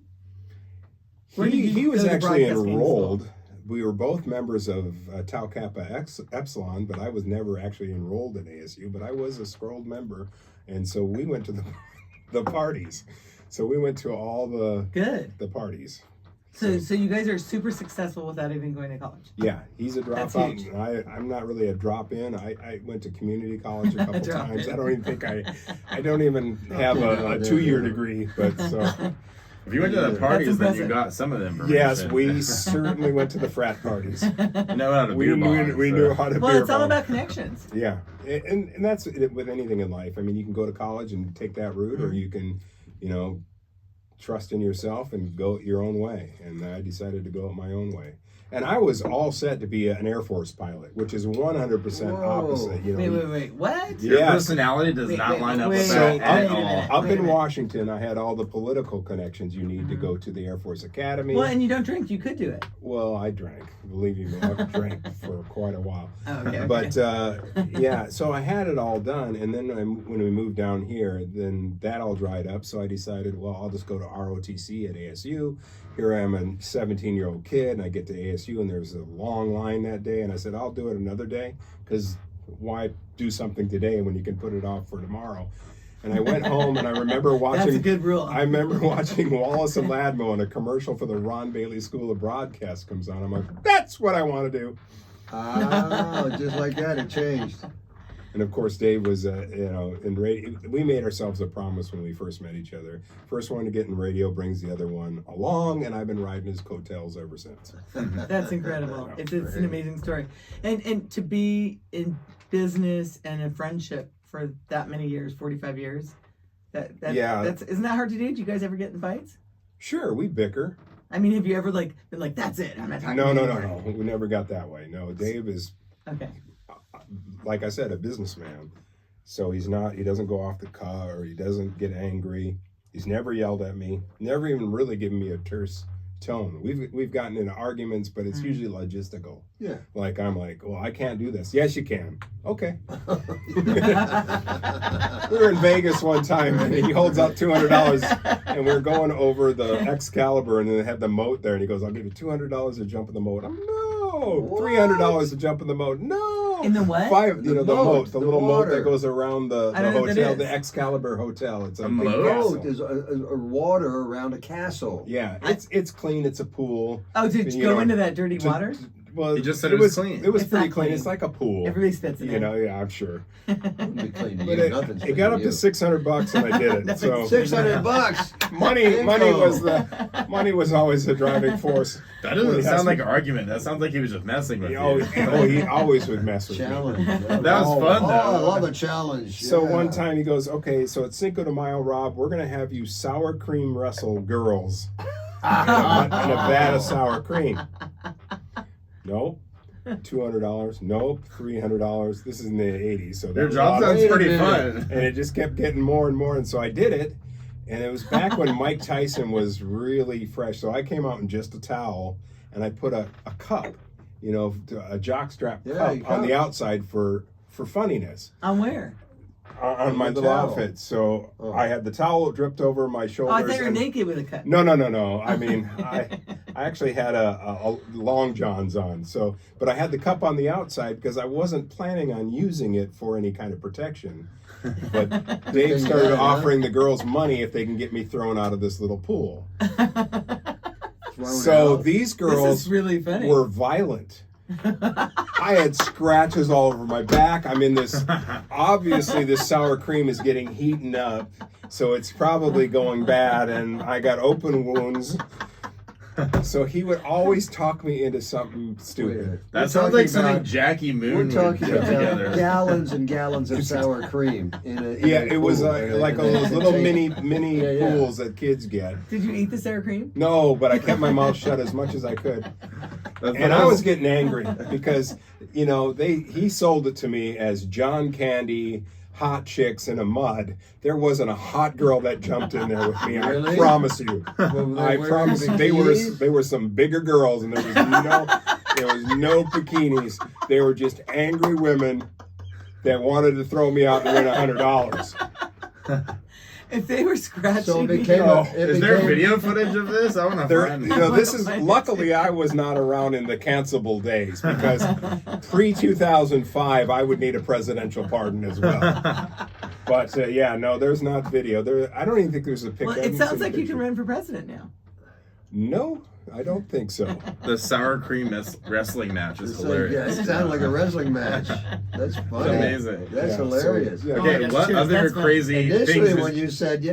Where did you He was go to actually broadcasting enrolled. We were both members of Tau Kappa Epsilon, but I was never actually enrolled at ASU. But I was a scrolled member, and so we went to the parties. So we went to all Good. the parties. So you guys are super successful without even going to college. Yeah, he's a That's dropout. huge. I'm not really a drop in. I went to community college a couple Drop times. in. I don't even think I don't even have a 2-year degree. But so If you went to the That's parties, then you impressive. got some of the information. yes, we certainly went to the frat parties. You know how to We beer bong, knew so. how to Well, beer it's all bong. about connections. Yeah, and that's it with anything in life. I mean, you can go to college and take that route, or you can, you know, trust in yourself and go your own way. And I decided to go my own way. And I was all set to be an Air Force pilot, which is 100% Whoa. opposite. You know, Wait. What? Your Yes. personality does Wait, not wait, line up wait, with So that at wait a minute. all. up Wait a in minute. Washington, I had all the political connections you need to go to the Air Force Academy. Well, and you don't drink. You could do it. Well, I drank. Believe me, I drank for quite a while. Oh, okay. But yeah, so I had it all done, and then when we moved down here, then that all dried up. So I decided, well, I'll just go to ROTC at ASU. Here I am, a 17-year-old kid, and I get to ASU, and there's a long line that day. And I said, I'll do it another day, because why do something today when you can put it off for tomorrow? And I went home, and I remember watching. That's a good rule. I remember watching Wallace and Ladmo, and a commercial for the Ron Bailey School of Broadcast comes on. I'm like, that's what I want to do. Just like that, it changed. And of course, Dave was, you know, in radio. We made ourselves a promise when we first met each other. First one to get in radio brings the other one along, and I've been riding his coattails ever since. That's incredible. It's an amazing story. And to be in business and in friendship for that many years, 45 years, Yeah. isn't that hard to do? Do you guys ever get in fights? Sure, we bicker. I mean, have you ever been like, that's it, I'm not talking No, to you no, anymore? no. We never got that way. No, Dave is, Okay. like I said, a businessman. So he doesn't go off the cuff, or he doesn't get angry. He's never yelled at me, never even really given me a terse tone. We've gotten into arguments, but it's usually logistical. Yeah. Like I'm like, well, I can't do this. Yes, you can. Okay. We were in Vegas one time, and he holds out $200, and we're going over the Excalibur, and then they have the moat there, and he goes, "I'll give you $200 to jump in the moat." I'm no, $300 to jump in the moat. No. In the what? $5, you know, the moat, the the little moat water. that goes around the I don't know what that hotel, is. the Excalibur Hotel. It's a A big moat? castle. Oh, there's a water around a castle. Yeah, it's clean. It's a pool. Oh, did you You go know, into that dirty water? Well, He just said it was clean. It was It's pretty not clean. clean. It's like a pool. Everybody spits in You it. know, yeah, I'm sure. Wouldn't be clean to But you. Nothing's it clean got to up to you. $600, and I did it. So $600. money was always the driving force. That Well, doesn't he has sound to- like an argument. That sounds like he was just messing with He you. always, he always would mess with me. Challenge. That was fun, Oh, though. I love a challenge. So yeah. one time he goes, "Okay, so it's Cinco de Mayo, Rob. We're gonna have you sour cream wrestle girls in a vat of sour cream." Nope. $200. Nope. $300. This is in the '80s, so that Your was job a lot of- sounds Wait a pretty minute. fun. and it just kept getting more and more, and so I did it. And it was back when Mike Tyson was really fresh. So I came out in just a towel, and I put a cup, a jockstrap Yeah, cup you on the cup. outside for funniness. On where? on my the little towel. outfit. So Oh. I had the towel dripped over my Oh, shoulders. I thought you were and- naked with a cut. No. I mean, I actually had a long johns on. So, but I had the cup on the outside because I wasn't planning on using it for any kind of protection. But Dave started Yeah, huh? offering the girls money if they can get me thrown out of this little pool. Thrown So out. these This girls is really funny. were violent. I had scratches all over my back. I'm in this, obviously this sour cream is getting heated up, so it's probably going bad, and I got open wounds. So he would always talk me into something stupid. That We're sounds talking like something about- Jackie We're Moon would talking put about together. gallons and gallons of sour cream in a Yeah, in a it was pool, like and those little contain- mini Yeah, yeah. pools that kids get. Did you eat the sour cream? No, but I kept my mouth shut as much as I could. That's And I was getting angry because, you know, he sold it to me as John Candy, hot chicks in a mud. There wasn't a hot girl that jumped in there with me. I Really? promise you. Well, I wearing promise you. bikinis? They were some bigger girls, and there was no bikinis. They were just angry women that wanted to throw me out and win $100. If they were scratching So it me, became Oh, Is there video footage of this? I want to There, find you know, this is Find it. luckily I was not around in the cancelable days because pre 2005 I would need a presidential pardon as well. But yeah, no, there's not video. There, I don't even think there's a picture. well, I it haven't sounds seen a like you picture. can run for president now. No, I don't think so. the sour cream wrestling match is It's like, hilarious. yeah, it sounded like a wrestling match. That's funny. amazing. That's Yeah, so, hilarious. yeah. Oh my Okay, gosh, what cheers, other that's fun. crazy Initially, things? when you said,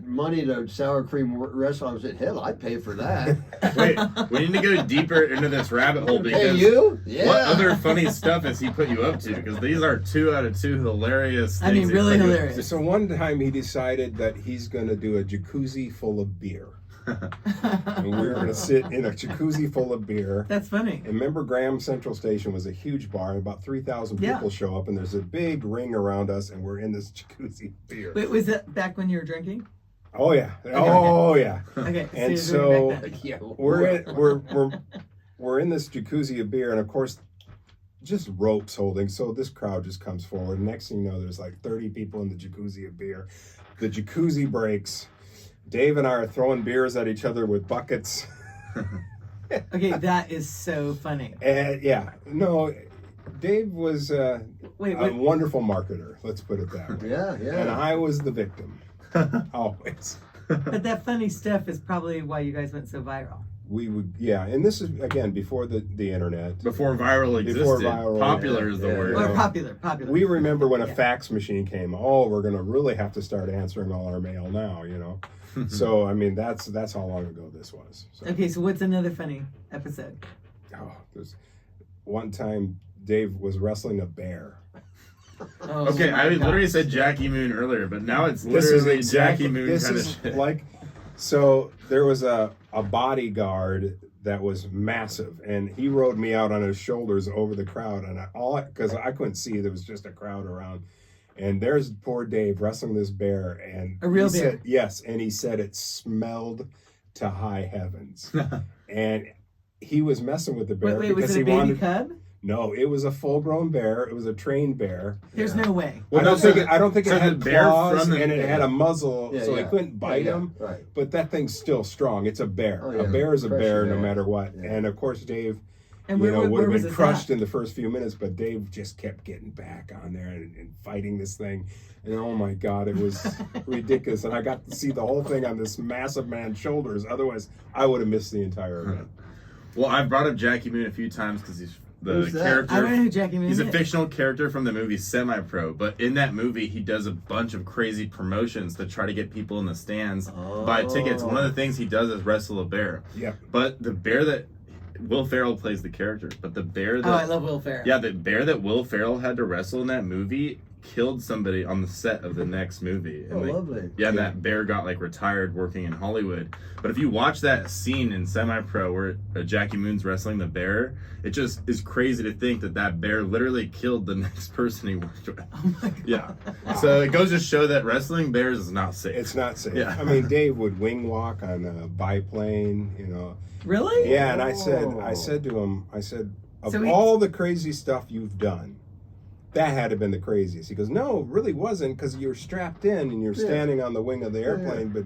money to sour cream wrestling, I said, hell, I'd pay for that. Wait, we need to go deeper into this rabbit hole Hey, because you? Yeah. what other funny stuff has he put you up to? Because these are 2 out of 2 hilarious things. I mean, he really put you up hilarious. So one time he decided that he's going to do a jacuzzi full of beer. And we were going to sit in a jacuzzi full of beer. That's funny. And remember, Graham Central Station was a huge bar, and about 3,000 people Yeah. show up, and there's a big ring around us, and we're in this jacuzzi beer. Wait, was that back when you were drinking? Oh yeah, oh yeah. Okay, And so you're doing so- back then. Yeah, We're in this jacuzzi of beer, and of course, just ropes holding. So this crowd just comes forward. Next thing you know, there's like 30 people in the jacuzzi of beer. The jacuzzi breaks. Dave and I are throwing beers at each other with buckets. Okay, that is so funny. And yeah, no, Dave was Wait, a wait. wonderful marketer. Let's put it that way. yeah, And yeah. I was the victim. Always. But that funny stuff is probably why you guys went so viral. We would, yeah, and this is again before the internet. Before viral existed. Before viral, Popular is the yeah, word. yeah. Or popular. We remember when a Yeah. fax machine came. Oh, we're gonna really have to start answering all our mail now, you know. So I mean, that's how long ago this was. So, Okay, so what's another funny episode? oh, there's one time Dave was wrestling a bear. Oh, Okay, my I literally gosh. said Jackie Moon earlier, but now it's This is literally exactly Jackie Moon this kind of is shit. like, so there was a bodyguard that was massive, and he rode me out on his shoulders over the crowd, and because I couldn't see, there was just a crowd around, and there's poor Dave wrestling this bear, and A real he bear? said, yes, and he said it smelled to high heavens, and he was messing with the bear Wait, was because it he a baby wanted. cub? No, it was a full-grown bear. It was a trained bear. There's Yeah. no way. Well, I don't no, so think I don't think so it had the bear claws from the- and it had a muzzle, Yeah, so yeah. he couldn't bite Yeah, him. Right. But that thing's still strong. It's a bear. Oh, A yeah. bear is a Crush bear a no bear. matter what. Yeah. And of course, Dave, And would where have was been it crushed at? in the first few minutes. But Dave just kept getting back on there and fighting this thing. And oh my God, it was ridiculous. And I got to see the whole thing on this massive man's shoulders. Otherwise, I would have missed the entire event. Well, I've brought up Jackie Moon a few times because he's the Who's that? character. I don't know who Jackie Moon He's is. a fictional character from the movie Semi-Pro, but in that movie, he does a bunch of crazy promotions to try to get people in the stands buy tickets. One of the things he does is wrestle a bear. Yep. But the bear that Will Ferrell plays the character, but the bear that Oh, I love Will Ferrell. yeah, the bear that Will Ferrell had to wrestle in that movie killed somebody on the set of the next movie. Oh, And they- lovely. yeah, and that bear got like retired working in Hollywood. But if you watch that scene in Semi-Pro where Jackie Moon's wrestling the bear, it just is crazy to think that that bear literally killed the next person he worked with. Oh my God. Yeah. So it goes to show that wrestling bears is not safe. It's not safe. Yeah. I mean, Dave would wing walk on a biplane, you know. Really? Yeah, and I said Oh. to him, I said, of So he- all the crazy stuff you've done, that had to have been the craziest. He goes, no, it really wasn't, because you're strapped in and you're standing on the wing of the airplane. But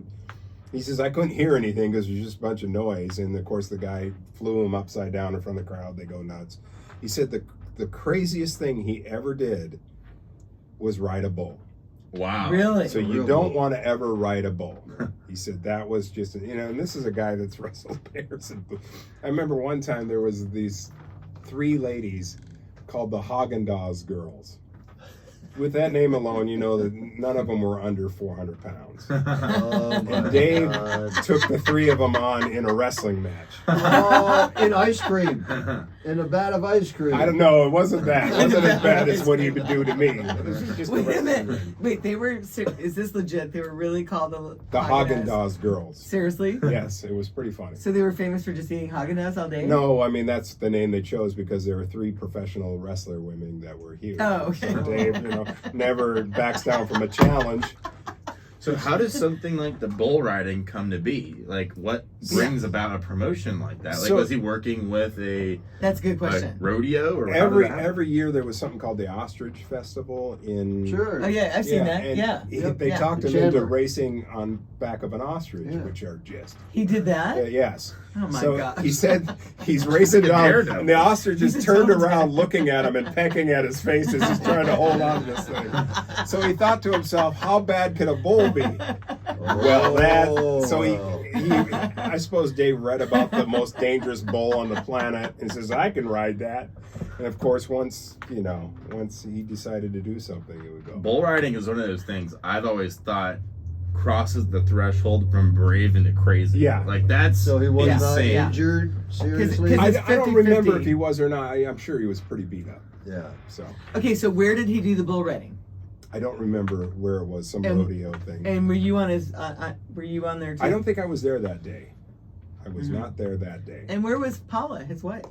he says, I couldn't hear anything because there's just a bunch of noise. And of course, the guy flew him upside down in front of the crowd. They go nuts. He said the craziest thing he ever did was ride a bull. Wow. Really? So you don't want to ever ride a bull. He said that was just, and this is a guy that's wrestled bears. I remember one time there was these 3 ladies called the Haagen-Dazs girls. With that name alone, you know that none of them were under 400 pounds. And Dave took the 3 of them on in a wrestling match. Oh, in ice cream. In a vat of ice cream. I don't know. It wasn't that. It wasn't as bad as what he would do to me. It was just Wait a minute. Wait, they were. Is this legit? They were really called the Haagen-Dazs girls. Seriously? Yes, it was pretty funny. So they were famous for just eating Haagen-Dazs all day? No, I mean that's the name they chose because there were 3 professional wrestler women that were here. Oh, okay. So Dave, never backs down from a challenge. So how does something like the bull riding come to be? Like, what brings about a promotion like that? Like, So- was he working with a That's a good question. rodeo? Or how did that happen? Every year there was something called the Ostrich Festival in. Sure. Oh, yeah, I've seen that. and Yeah. they Yeah. talked him Chandler. into racing on back of an ostrich, Yeah. which are just He did that? yes. Oh, my So gosh. he said he's racing Like a down, daredevil. and the ostrich He's is a turned total around, daredevil. looking at him and pecking at his face as he's trying to hold on to this thing. So he thought to himself, "How bad could a bull be?" Well, so he I suppose Dave read about the most dangerous bull on the planet and says, "I can ride that." And of course, once he decided to do something, it would go. Bull riding is one of those things I've always thought crosses the threshold from brave into crazy. Yeah. Like, that's So he was not insane. Yeah. injured, seriously? 'Cause I don't remember 50-50. if he was or not. I'm sure he was pretty beat up. Yeah. So Okay, so where did he do the bull riding? I don't remember where it was, some And- rodeo thing. And were you on his? Were you on there too? I don't think I was there that day. I was not there that day. And where was Paula, his wife?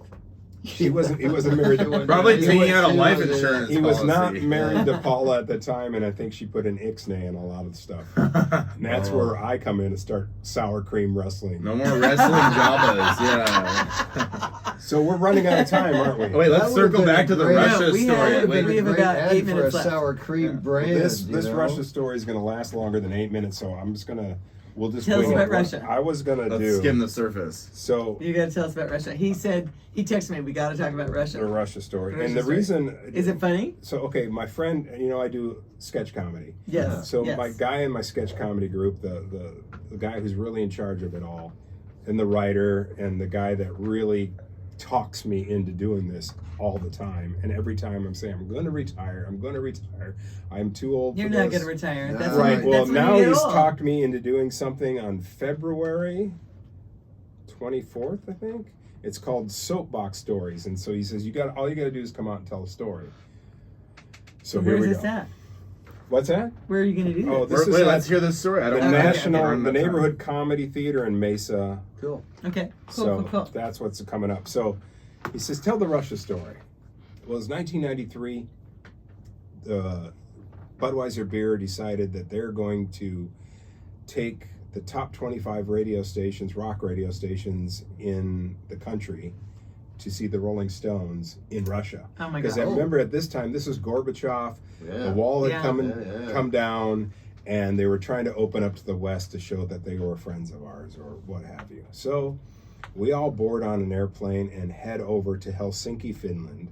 He wasn't married to Probably He taking was- out a he life was- insurance He was not policy. married to Paula at the time, and I think she put an ixnay in a lot of stuff. And that's where I come in and start sour cream wrestling. No more wrestling Jabbas. Yeah. So we're running out of time, aren't we? Wait, let's That would've circle been back to the great. Russia No, we story. have- Wait, we have Great about ad 8 for minutes a left. sour cream brand. This you know? Russia story is going to last longer than 8 minutes, so I'm just going to. We'll just Tell us wing it. about Russia. I was going to let's do. skim the surface. So You got to tell us about Russia. He said he texted me. We got to talk about the Russia. Russia story, Russia and the story. reason Is it funny? So okay, my friend, I do sketch comedy. Yes. So yes. my guy in my sketch comedy group, the guy who's really in charge of it all, and the writer, and the guy that really talks me into doing this all the time. And every time I'm saying, I'm going to retire, I'm too old You're for not this. going to retire. No. That's Right. when, Well, that's when now you get he's old. talked me into doing something on February 24th, I think. It's called Soapbox Stories, and so he says all you got to do is come out and tell a story. So here Where's we this go. at? What's that? Where are you going to do Oh, this? this is Wait, at let's hear this story. I the don't the Neighborhood Comedy Theater in Mesa. Cool. Okay. Cool, So cool. that's what's coming up. So he says, tell the Russia story. Well, it's 1993. Budweiser Beer decided that they're going to take the top 25 radio stations, rock radio stations in the country, to see the Rolling Stones in Russia. Oh my Because God. I remember at this time, this was Gorbachev. Yeah. The wall had Yeah. come down, and they were trying to open up to the West to show that they were friends of ours or what have you. So we all board on an airplane and head over to Helsinki, Finland.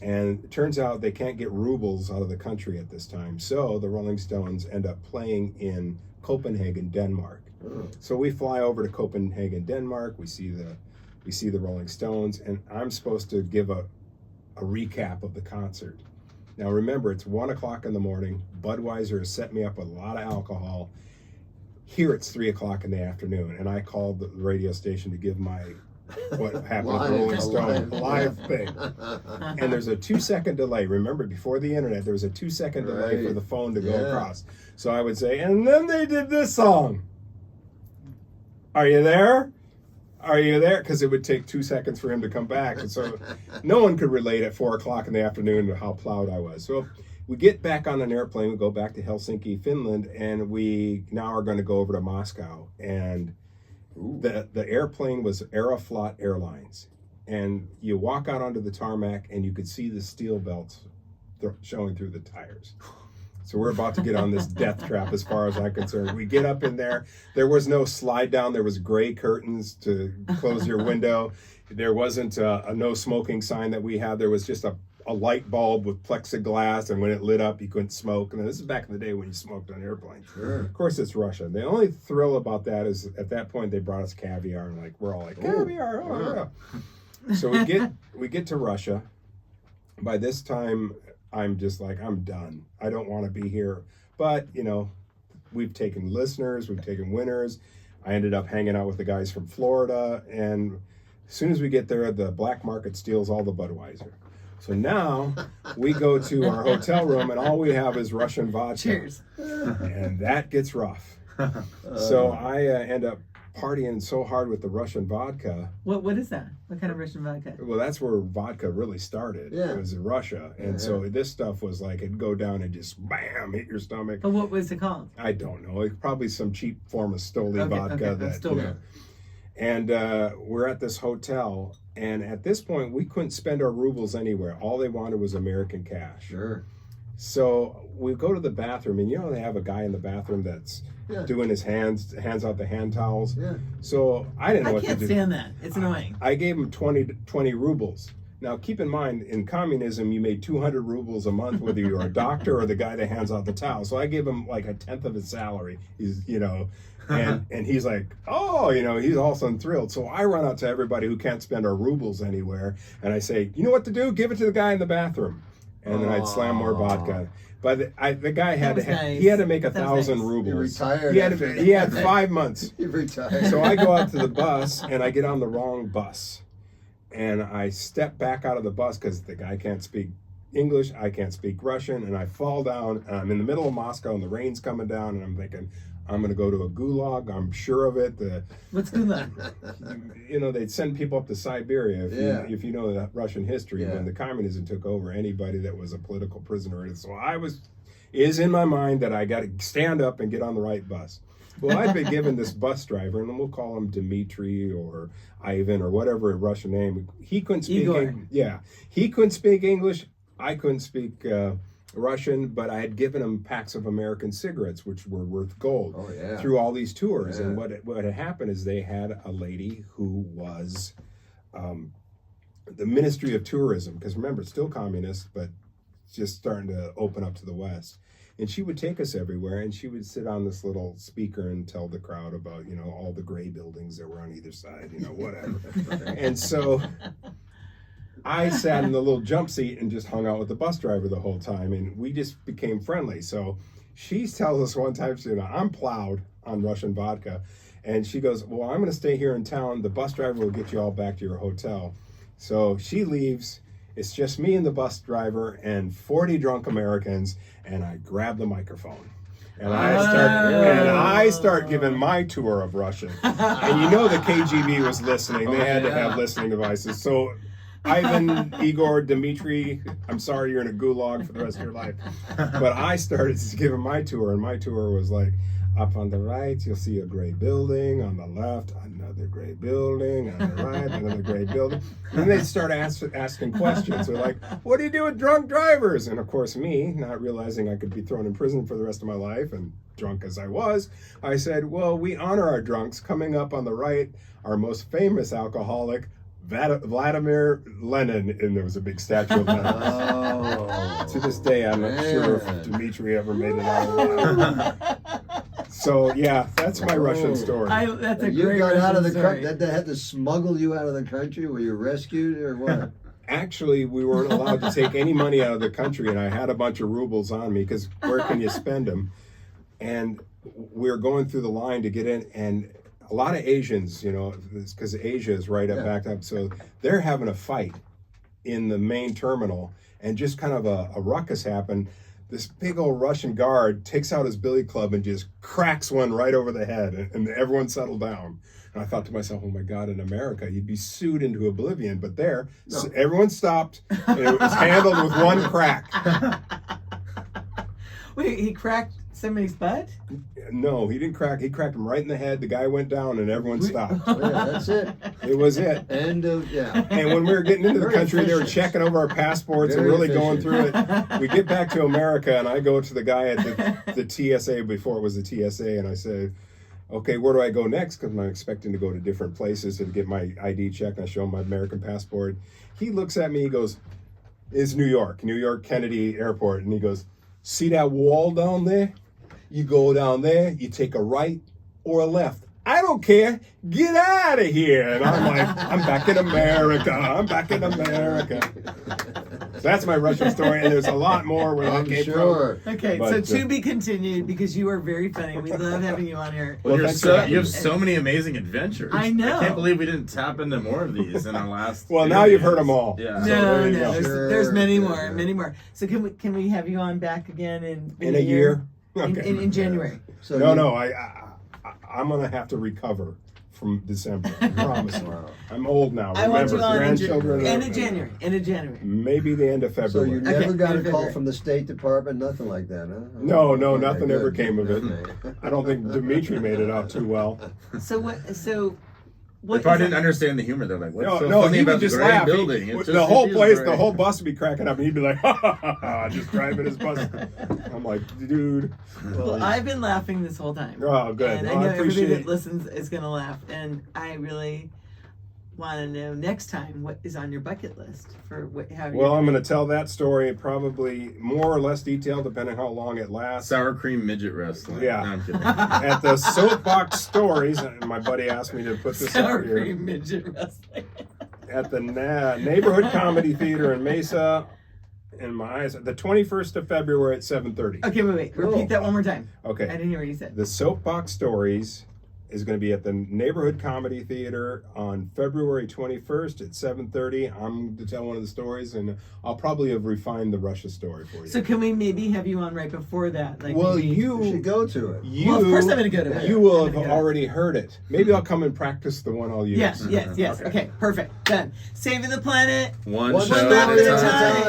And it turns out they can't get rubles out of the country at this time. So the Rolling Stones end up playing in Copenhagen, Denmark. Oh. So we fly over to Copenhagen, Denmark. We see the Rolling Stones, and I'm supposed to give a recap of the concert. Now remember, it's 1:00 in the morning. Budweiser has set me up with a lot of alcohol. Here it's 3:00 in the afternoon, and I called the radio station to give my what happened with the Rolling Stone live thing. And there's a 2-second delay. Remember, before the internet, there was a 2-second delay for Right. the phone to go Yeah. across. So I would say, and then they did this song. Are you there? Are you there? Because it would take 2 seconds for him to come back. And so no one could relate at 4:00 in the afternoon to how plowed I was. So we get back on an airplane, we go back to Helsinki, Finland, and we now are going to go over to Moscow. And the airplane was Aeroflot Airlines. And you walk out onto the tarmac and you could see the steel belts showing through the tires. So we're about to get on this death trap as far as I'm concerned. We get up in there. There was no slide down. There was gray curtains to close your window. There wasn't a no smoking sign that we had. There was just a light bulb with plexiglass, and when it lit up, you couldn't smoke. And this is back in the day when you smoked on airplanes. Sure. Of course, it's Russia. The only thrill about that is at that point they brought us caviar, and like we're all like caviar. Oh, yeah. So we get to Russia. By this time, I'm just like, I'm done. I don't want to be here. But, you know, we've taken listeners, we've taken winners. I ended up hanging out with the guys from Florida. And as soon as we get there, the black market steals all the Budweiser. So now we go to our hotel room and all we have is Russian vodka. Cheers. And that gets rough. So I end up partying so hard with the Russian vodka. What is that? What kind of Russian vodka? Well, that's where vodka really started. Yeah. It was in Russia. And so this stuff was like, it'd go down and just bam, hit your stomach. But what was it called? I don't know. It's probably some cheap form of Stoli vodka. Stoli. You know. And we're at this hotel. And at this point, we couldn't spend our rubles anywhere. All they wanted was American cash. Sure. So we go to the bathroom, and you know they have a guy in the bathroom that's doing his hands out the hand towels. Yeah. So I didn't know what to do. I can't stand that. It's annoying. I gave him 20 rubles. Now keep in mind, in communism, you made 200 rubles a month, whether you're a doctor or the guy that hands out the towel. So I gave him like 1/10 of his salary. He's, you know, and he's like, oh, you know, he's all of a sudden thrilled. So I run out to everybody who can't spend our rubles anywhere, and I say, you know what to do? Give it to the guy in the bathroom. And then I'd slam more vodka. But the guy had he had to make 1,000 rubles. He retired. He had 5 months. He retired. So I go out to the bus and I get on the wrong bus, and I step back out of the bus because the guy can't speak English, I can't speak Russian, and I fall down. And I'm in the middle of Moscow and the rain's coming down, and I'm thinking, I'm going to go to a gulag. I'm sure of it. What's gulag? You know, they'd send people up to Siberia if you know that Russian history. When the communism took over, anybody that was a political prisoner. So is in my mind that I got to stand up and get on the right bus. Well, I'd been given this bus driver, and we'll call him Dmitry or Ivan or whatever a Russian name. He couldn't speak. He couldn't speak English. I couldn't speak Russian, but I had given him packs of American cigarettes, which were worth gold through all these tours. And what had happened is they had a lady who was the Ministry of Tourism, because remember, it's still communist, but just starting to open up to the West. And she would take us everywhere, and she would sit on this little speaker and tell the crowd about, you know, all the gray buildings that were on either side, you know, whatever. And so I sat in the little jump seat and just hung out with the bus driver the whole time, and we just became friendly. So she tells us one time, you know, I'm plowed on Russian vodka, and she goes, well, I'm going to stay here in town. The bus driver will get you all back to your hotel. So she leaves. It's just me and the bus driver and 40 drunk Americans, and I grab the microphone. And I start giving my tour of Russia. And you know the KGB was listening. They had to have listening devices. So Ivan, Igor, Dmitry, I'm sorry you're in a gulag for the rest of your life. But I started giving my tour, and my tour was like, up on the right, you'll see a gray building. On the left, another gray building. On the right, another gray building. And then they'd start asking questions. They're like, what do you do with drunk drivers? And of course, me, not realizing I could be thrown in prison for the rest of my life, and drunk as I was, I said, well, we honor our drunks. Coming up on the right, our most famous alcoholic, Vladimir Lenin, and there was a big statue of Lenin. To this day, I'm not sure if Dmitry ever made it out alive. So yeah, that's my Russian story. That's a you great got out of the story. country. They had to smuggle you out of the country. Were you rescued or what? Actually, we weren't allowed to take any money out of the country, and I had a bunch of rubles on me because where can you spend them? And we were going through the line to get in, and a lot of Asians, you know, because Asia is right up backed up, so they're having a fight in the main terminal, and just kind of a ruckus happened. This big old Russian guard takes out his billy club and just cracks one right over the head, and everyone settled down. And I thought to myself, oh my God, in America, you'd be sued into oblivion. But there, everyone stopped, and it was handled with one crack. Wait, he cracked somebody's butt? No, he didn't crack. He cracked him right in the head. The guy went down, and everyone stopped. Yeah, that's it. It was it. End of, yeah. And when we were getting into the Very country, they were efficient. checking over our passports and Very really going efficient. through it. We get back to America, and I go to the guy at the TSA before it was the TSA, and I say, okay, where do I go next? Because I'm expecting to go to different places to get my ID checked. I show him my American passport. He looks at me, he goes, it's New York Kennedy Airport. And he goes, see that wall down there? You go down there, you take a right or a left. I don't care. Get out of here. And I'm like, I'm back in America. I'm back in America. So that's my Russian story, and there's a lot more where that I'm came sure. Okay, But, so to be continued, because you are very funny. We love having you on here. Well, Well, thanks for having you have me. so many amazing adventures. I know. I can't believe we didn't tap into more of these in our last. Well, now you've heard them all. Yeah. So No, there you no, go. there's many Sure, more, yeah. many more. So can we have you on back again in In a year? In, Okay. in January. So No, I'm going to have to recover from December. I promise you. Wow. I'm old now. I want Remember, you on grandchildren. end of January. End of January. Maybe the end of So February. you never Okay, got a February. call from the State Department, nothing like that, huh? No, Okay, nothing ever good. came of it. Okay. I don't think Dimitri made it out too well. So what? So They what? probably is didn't understand the humor. They're like, "What's so No, funny he about would the just grand laugh. building?" It's The just- whole it is place, great. the whole bus would be cracking up, and he'd be like, ha, ha, ha, ha, just driving his bus. I'm like, dude. Well, I've been laughing this whole time. Oh, good. And Well, I know I everybody appreciate that it. listens is going to laugh. And I really want to know next time what is on your bucket list for how Well, you're I'm going to tell that story probably more or less detailed, depending how long it lasts. Sour cream midget wrestling. Yeah. No, I'm kidding. At the Soapbox Stories, and my buddy asked me to put this sour out here. cream midget wrestling. At the Neighborhood Comedy Theater in Mesa, in my eyes, the 21st of February at 7:30. Okay, wait. Cool. Repeat that one more time. I Okay. didn't hear what you said. The Soapbox Stories is going to be at the Neighborhood Comedy Theater on February 21st at 7:30. I'm going to tell one of the stories, and I'll probably have refined the Russia story for you. So can we maybe have you on right before that? Like well, maybe, You should go to it. Well, of course I'm gonna go to it. You will I'm have gonna go. already heard it. Maybe I'll come and practice the one I'll use. Yes. Okay, perfect. Done. Saving the planet. One One show step at a at a time. time.